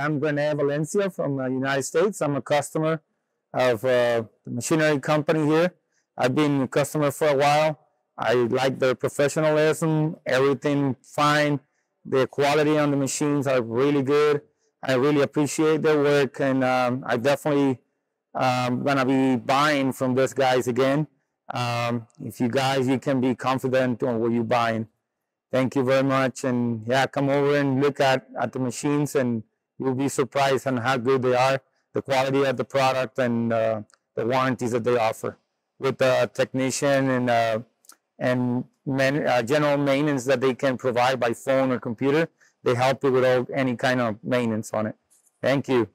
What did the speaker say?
I'm Rene Valencia from the United States. I'm a customer of the machinery company here. I've been a customer for a while. I like their professionalism, everything fine. The quality on the machines are really good. I really appreciate their work, and I definitely gonna be buying from these guys again. If you guys, you can be confident on what you're buying. Thank you very much, and yeah, come over and look at the machines, and you'll be surprised on how good they are, the quality of the product, and the warranties that they offer with the technician and general maintenance that they can provide by phone or computer. They help you with any kind of maintenance on it. Thank you.